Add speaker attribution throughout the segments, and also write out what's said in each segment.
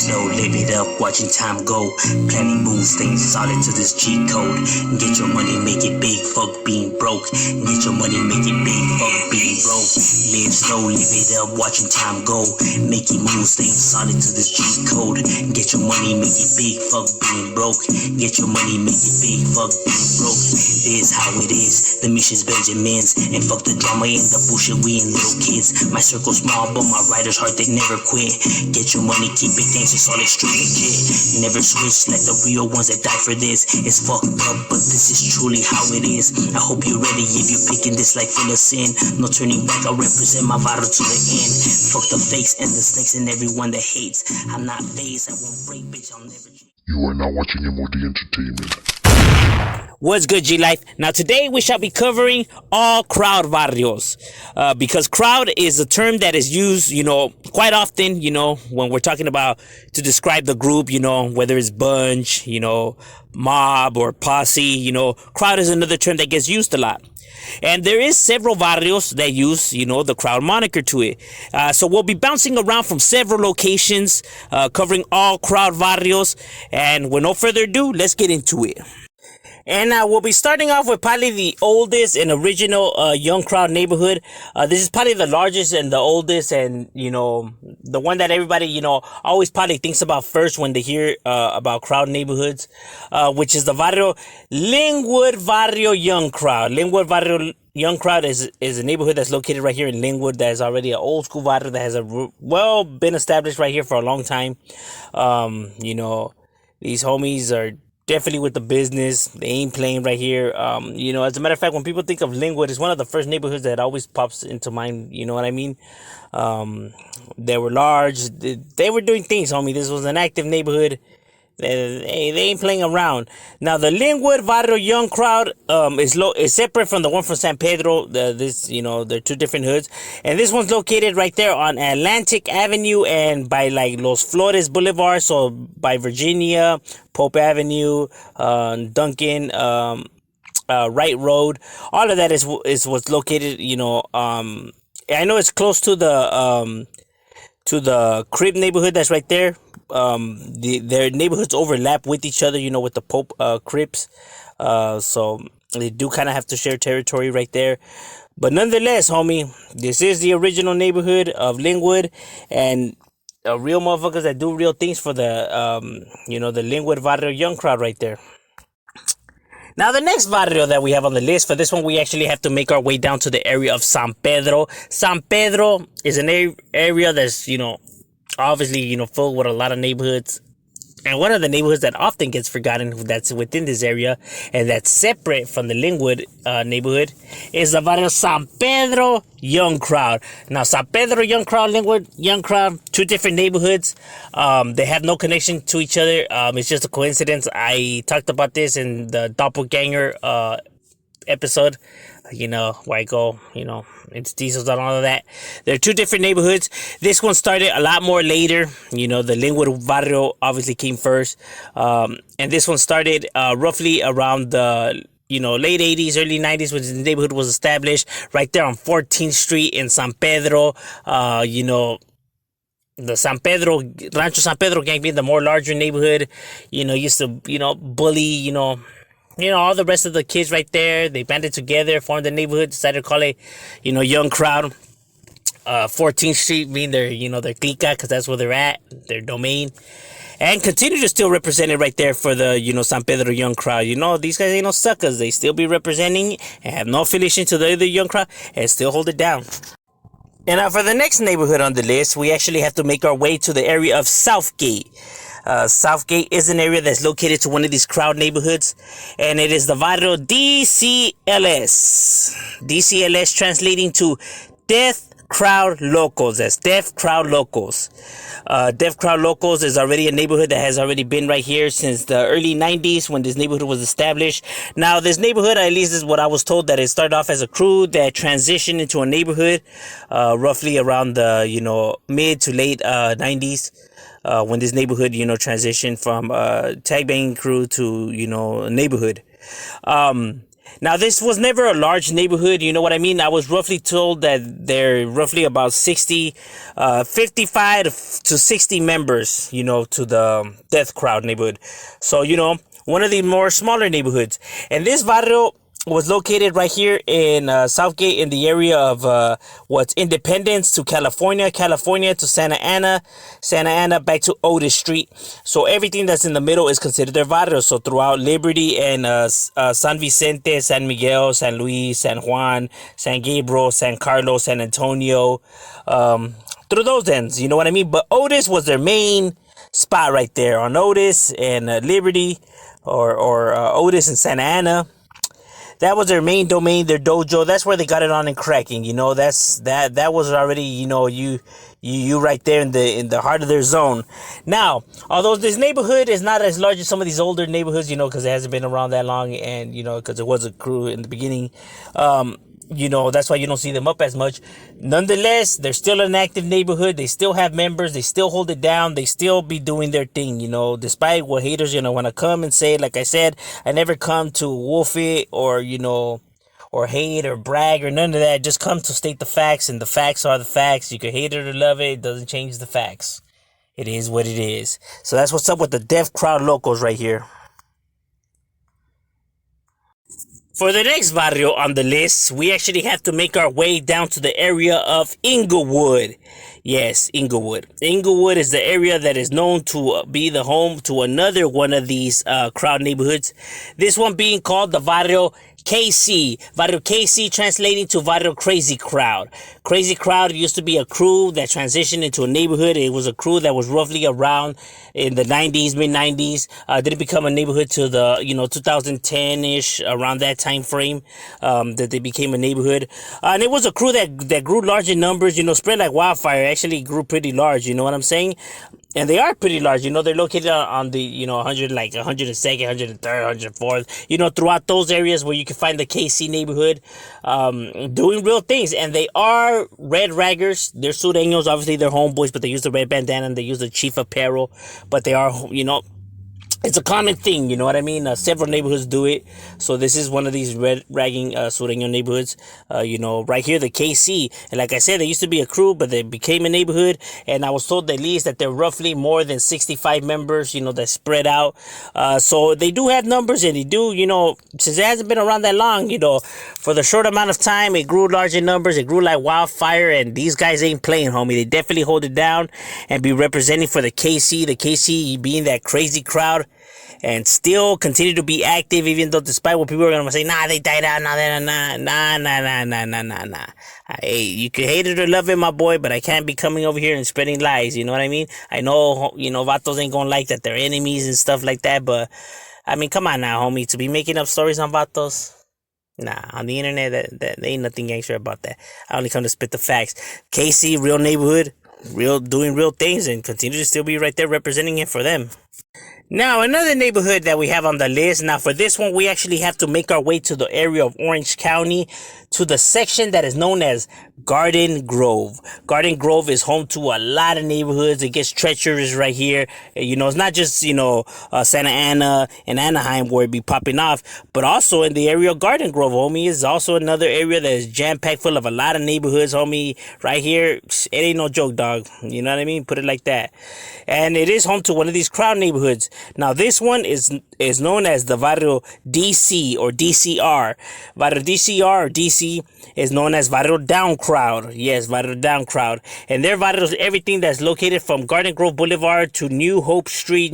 Speaker 1: slow, live it up, watching time go. Planning moves, staying solid to this G code. Get your money, make it big, fuck being broke. Get your money, make it big, fuck being broke. Live slow, live it up, watching time go. Making moves, staying solid to this G code. Get your money, make it big, fuck being broke. Get your money, make it big, fuck being broke. This how it is, the mission's Benjamins. And fuck the drama and the bullshit, we ain't little kids. My circle small, but my riders heart, they never quit. Get your money, keep it gangsta, solid, straight legit. Never switch like the real ones that die for this. It's fucked up, but this is truly how it is. I hope you're ready if you're picking this like full of sin. No turning back, I represent my vital to the end. Fuck the fakes and the snakes and everyone that hates. I'm not phased, I won't break, bitch, I'll never.
Speaker 2: You are now watching M.O.D Entertainment.
Speaker 3: What's good, G-Life? Now, today we shall be covering all crowd varrios. Because crowd is a term that is used, quite often, when we're talking about to describe the group, whether it's bunch, mob or posse, crowd is another term that gets used a lot. And there is several varrios that use, the crowd moniker to it. So we'll be bouncing around from several locations, covering all crowd varrios. And with no further ado, let's get into it. And we'll be starting off with probably the oldest and original young crowd neighborhood. This is probably the largest and the oldest, and the one that everybody always probably thinks about first when they hear about crowd neighborhoods, which is the barrio Linwood Barrio Young Crowd. Linwood Barrio Young Crowd is a neighborhood that's located right here in Linwood. That is already an old school barrio that has been established right here for a long time. These homies are definitely with the business. They ain't playing right here. As a matter of fact, when people think of Linwood, it's one of the first neighborhoods that always pops into mind. You know what I mean? They were large. They were doing things, homie. This was an active neighborhood. They ain't playing around. Now, the Linwood Barrio Young Crowd is separate from the one from San Pedro. They're two different hoods. And this one's located right there on Atlantic Avenue and by like Los Flores Boulevard. So by Virginia, Pope Avenue, Duncan, Wright Road. All of that is what's located, I know it's close to the Crib neighborhood that's right there. Their neighborhoods overlap with each other, with the Pope Crips. So they do kind of have to share territory right there. But nonetheless, homie, this is the original neighborhood of Linwood, and real motherfuckers that do real things for the the Linwood Barrio Young Crowd right there. Now, the next barrio that we have on the list, for this one, we actually have to make our way down to the area of San Pedro. San Pedro is an area that's, obviously, filled with a lot of neighborhoods. And one of the neighborhoods that often gets forgotten that's within this area and that's separate from the Linwood neighborhood is the barrio San Pedro Young Crowd. Now, San Pedro Young Crowd, Linwood Young Crowd, two different neighborhoods. They have no connection to each other. It's just a coincidence. I talked about this in the Doppelganger episode, where I go, it's diesels and all of that. There are two different neighborhoods. This one started a lot more later. The Linwood Barrio obviously came first. And this one started roughly around the, late 80s, early 90s when the neighborhood was established. Right there on 14th Street in San Pedro. The Rancho San Pedro gang being the more larger neighborhood, used to, bully, all the rest of the kids right there. They banded together, formed a neighborhood, decided to call it, Young Crowd. 14th Street being their, their clica, because that's where they're at, their domain. And continue to still represent it right there for the, San Pedro Young Crowd. These guys ain't no suckers. They still be representing and have no affiliation to the other Young Crowd and still hold it down. And now for the next neighborhood on the list, we actually have to make our way to the area of Southgate. Southgate is an area that's located to one of these crowd neighborhoods, and it is the barrio DCLS. DCLS translating to Death Crowd Locals. That's Deaf Crowd Locals. Deaf Crowd Locals is already a neighborhood that has already been right here since the early 90s when this neighborhood was established. Now, this neighborhood, at least is what I was told, that it started off as a crew that transitioned into a neighborhood roughly around the, mid to late 90s. When this neighborhood, transitioned from tag banging crew to, a neighborhood. Now, this was never a large neighborhood. You know what I mean? I was roughly told that they're roughly about 55 to 60 members, to the Death Crowd neighborhood. So, one of the more smaller neighborhoods. And this barrio was located right here in Southgate, in the area of what's Independence to California, California to Santa Ana, Santa Ana back to Otis Street. So everything that's in the middle is considered their barrio. So throughout Liberty and San Vicente, San Miguel, San Luis, San Juan, San Gabriel, San Carlos, San Antonio, through those ends, you know what I mean? But Otis was their main spot right there on Otis and Liberty, or Otis and Santa Ana. That was their main domain, their dojo. That's where they got it on in cracking. That was already, you right there in the heart of their zone. Now, although this neighborhood is not as large as some of these older neighborhoods, because it hasn't been around that long, and because it was a crew in the beginning, that's why you don't see them up as much. Nonetheless, they're still an active neighborhood. They still have members. They still hold it down. They still be doing their thing, despite what haters, want to come and say. Like I said, I never come to wolf it or hate or brag or none of that. Just come to state the facts, and the facts are the facts. You can hate it or love it. It doesn't change the facts. It is what it is. So that's what's up with the Deaf Crowd locals right here. For the next barrio on the list, we actually have to make our way down to the area of Inglewood. Yes, Inglewood. Inglewood is the area that is known to be the home to another one of these crowd neighborhoods. This one being called the Barrio KC. Barrio KC translating to Barrio Crazy Crowd. Crazy Crowd used to be a crew that transitioned into a neighborhood. It was a crew that was roughly around in the 90s, mid-90s. Didn't become a neighborhood to the, 2010-ish, around that time frame, that they became a neighborhood. And it was a crew that grew large in numbers, spread like wildfire. Actually grew pretty large, you know what I'm saying? And they are pretty large, they're located on the, 100, like 102nd, 103rd, 104th, throughout those areas where you can find the KC neighborhood, doing real things. And they are red raggers. They're sureños, obviously they're homeboys, but they use the red bandana and they use the chief apparel. But they are, it's a common thing, you know what I mean? Several neighborhoods do it. So this is one of these red ragging sureño neighborhoods, right here, the KC. And like I said, they used to be a crew, but they became a neighborhood. And I was told at least that they're roughly more than 65 members, that spread out. So they do have numbers, and they do, since it hasn't been around that long, for the short amount of time, it grew large in numbers. It grew like wildfire, and these guys ain't playing, homie. They definitely hold it down and be representing for the KC being that crazy crowd. And still continue to be active, even though despite what people are going to say, nah, they died out, nah. Hey, you can hate it or love it, my boy, but I can't be coming over here and spreading lies, you know what I mean? I know, vatos ain't going to like that they're enemies and stuff like that, but, I mean, come on now, homie, to be making up stories on vatos, nah, on the internet, that ain't nothing gangster about that. I only come to spit the facts. KC, real neighborhood, doing real things, and continue to still be right there representing it for them. Now, another neighborhood that we have on the list. Now, for this one, we actually have to make our way to the area of Orange County, to the section that is known as Garden Grove. Garden Grove is home to a lot of neighborhoods. It gets treacherous right here. It's not just, Santa Ana and Anaheim where it be popping off, but also in the area of Garden Grove, homie, is also another area that is jam-packed full of a lot of neighborhoods, homie. Right here, it ain't no joke, dog. You know what I mean? Put it like that. And it is home to one of these crowd neighborhoods. Now, this one is known as the Barrio DC or DCR. Barrio DCR or DC is known as Barrio Down Crowd. Yes, Barrio Down Crowd. And their barrios, everything that's located from Garden Grove Boulevard to New Hope Street,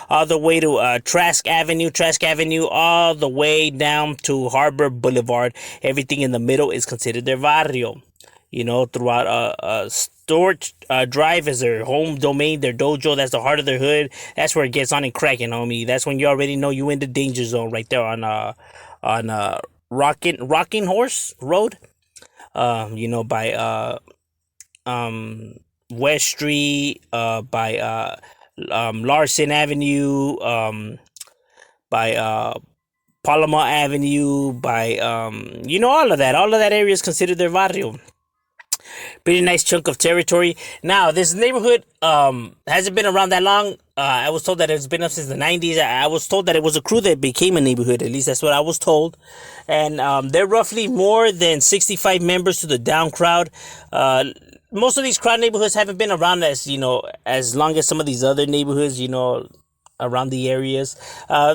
Speaker 3: all the way to Trask Avenue, all the way down to Harbor Boulevard. Everything in the middle is considered their barrio. Throughout Storch Drive is their home domain, their dojo. That's the heart of their hood. That's where it gets on and cracking, homie. That's when you already know you in the danger zone right there on Rocking Horse Road. By West Street, by Larson Avenue, by Paloma Avenue, by all of that area is considered their barrio. pretty nice chunk of territory. Now, this neighborhood hasn't been around that long. I was told that it's been up since the 90s. I was told that it was a crew that became a neighborhood. At least that's what I was told. And they're roughly more than 65 members to the down crowd. Most of these crowd neighborhoods haven't been around as long as some of these other neighborhoods, around the areas.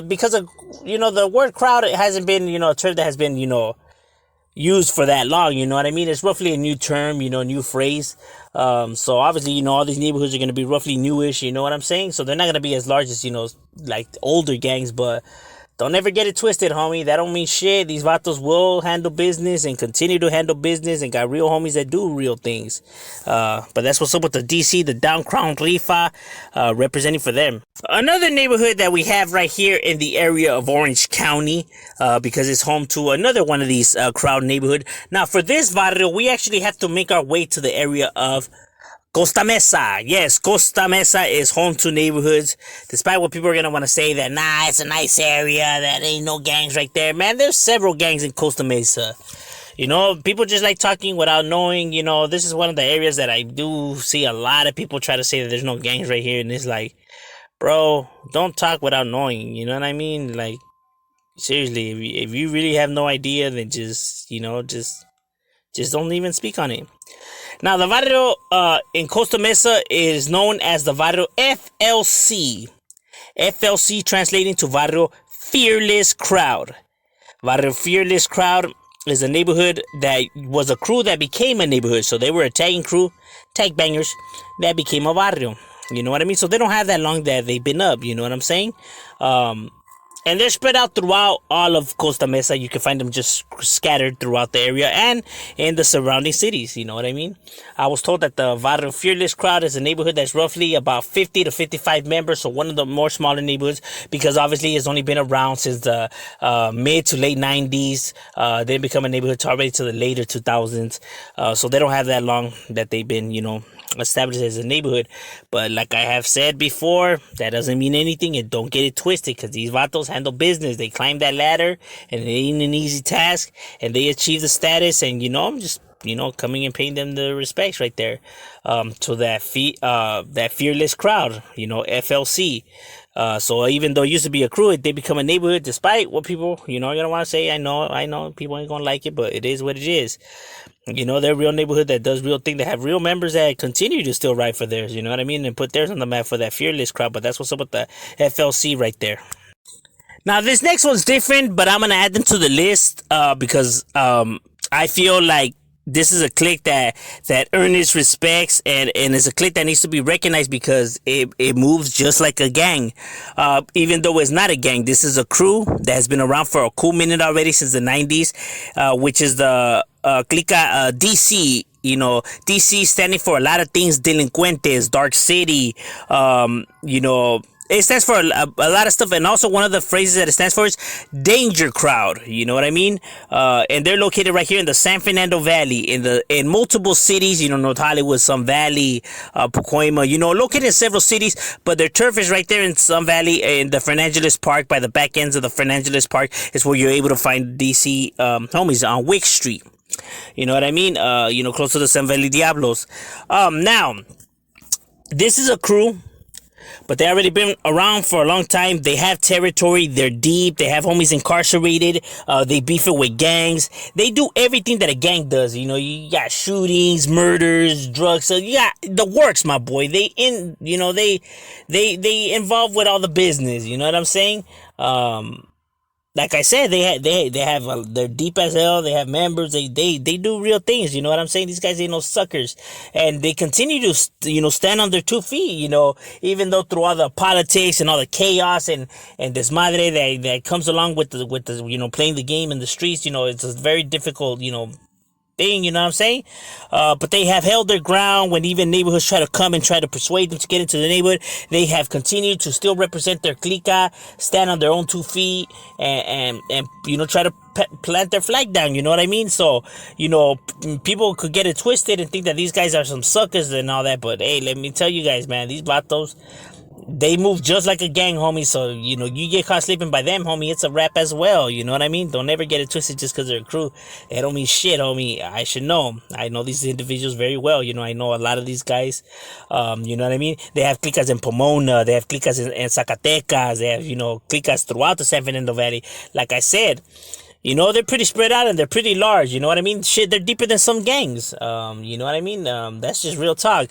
Speaker 3: Because of, the word crowd, it hasn't been, a term that has been, used for that long, you know what I mean? It's roughly a new term, new phrase. So obviously, all these neighborhoods are going to be roughly newish, you know what I'm saying? So they're not going to be as large as, like older gangs, but don't ever get it twisted, homie. That don't mean shit. These vatos will handle business and continue to handle business and got real homies that do real things. But that's what's up with the DC, the Down Crown Rifa, representing for them. Another neighborhood that we have right here in the area of Orange County, because it's home to another one of these crowd neighborhood. Now, for this barrio, we actually have to make our way to the area of Costa Mesa. Yes, Costa Mesa is home to neighborhoods. Despite what people are going to want to say that, nah, it's a nice area, that ain't no gangs right there. Man, there's several gangs in Costa Mesa. People just like talking without knowing. This is one of the areas that I do see a lot of people try to say that there's no gangs right here. And it's like, bro, don't talk without knowing. You know what I mean? Like, seriously, if you really have no idea, then just don't even speak on it. Now, the barrio in Costa Mesa is known as the barrio FLC. FLC translating to barrio Fearless Crowd. Barrio Fearless Crowd is a neighborhood that was a crew that became a neighborhood. So they were a tagging crew, tag bangers, that became a barrio. You know what I mean? So they don't have that long that they've been up. You know what I'm saying? And they're spread out throughout all of Costa Mesa. You can find them just scattered throughout the area and in the surrounding cities. You know what I mean? I was told that the Barrio Fearless Crowd is a neighborhood that's roughly about 50 to 55 members. So one of the more smaller neighborhoods, because obviously it's only been around since the mid to late 90s. They didn't become a neighborhood already to the later 2000s. So they don't have that long that they've been, established as a neighborhood. But like I have said before, that doesn't mean anything, and don't get it twisted, because these vatos handle business. They climb that ladder, and it ain't an easy task, and they achieve the status, and I'm just coming and paying them the respects right there. To that fearless crowd, FLC. So even though it used to be a crew, they become a neighborhood, despite what people, are gonna want to say. I know people ain't gonna like it, but it is what it is. They're a real neighborhood that does real thing. They have real members that continue to still ride for theirs, you know what I mean? And put theirs on the map for that fearless crowd. But that's what's up with the FLC right there. Now, this next one's different, but I'm going to add them to the list because I feel like this is a clique that earns respects, and it's a clique that needs to be recognized because it moves just like a gang. Even though it's not a gang, this is a crew that has been around for a cool minute already, since the 90s, which is the clica DC. DC standing for a lot of things: delincuentes, dark city, it stands for a lot of stuff, and also one of the phrases that it stands for is danger crowd. You know what I mean? And they're located right here in the San Fernando Valley, in multiple cities. North Hollywood, Sun Valley, Pacoima. Located in several cities, but their turf is right there in Sun Valley, in the Fernangeles Park. By the back ends of the Fernangeles Park is where you're able to find DC homies on Wick Street. You know what I mean? Close to the San Valley Diablos. Now, this is a crew, but they already been around for a long time. They have territory. They're deep. They have homies incarcerated. They beef it with gangs. They do everything that a gang does. You got shootings, murders, drugs. So you got the works, my boy. They involved with all the business. You know what I'm saying? Like I said, they're deep as hell. They have members. They do real things. You know what I'm saying? These guys ain't no suckers, and they continue to stand on their 2 feet. Even though through all the politics and all the chaos and desmadre that comes along with the playing the game in the streets. It's a very difficult thing, you know what I'm saying? But they have held their ground when even neighborhoods try to come and try to persuade them to get into the neighborhood. They have continued to still represent their clica, stand on their own 2 feet, and try to plant their flag down. You know what I mean? So people could get it twisted and think that these guys are some suckers and all that. But hey, let me tell you guys, man, these vatos, they move just like a gang, homie. So, you know, you get caught sleeping by them, homie, it's a wrap as well. You know what I mean? Don't ever get it twisted just because they're a crew. They don't mean shit, homie. I should know. I know these individuals very well. You know, I know a lot of these guys. You know what I mean? They have clicas in Pomona. They have clicas in Zacatecas. They have, you know, clicas throughout the San Fernando Valley. Like I said, you know, they're pretty spread out and they're pretty large. You know what I mean? Shit, they're deeper than some gangs. You know what I mean? That's just real talk.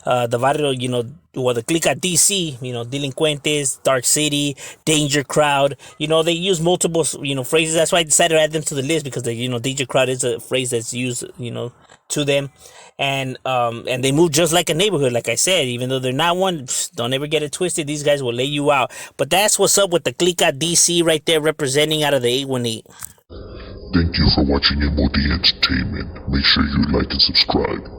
Speaker 3: The barrio, you know, well, the clica DC, you know, delincuentes, dark city, danger crowd. You know, they use multiple, you know, phrases. That's why I decided to add them to the list because, you know, danger crowd is a phrase that's used, you know, to them. And they move just like a neighborhood, like I said. Even though they're not one, don't ever get it twisted. These guys will lay you out. But that's what's up with the clica DC right there, representing out of the 818.
Speaker 2: Thank you for watching M.O.D Entertainment. Make sure you like and subscribe.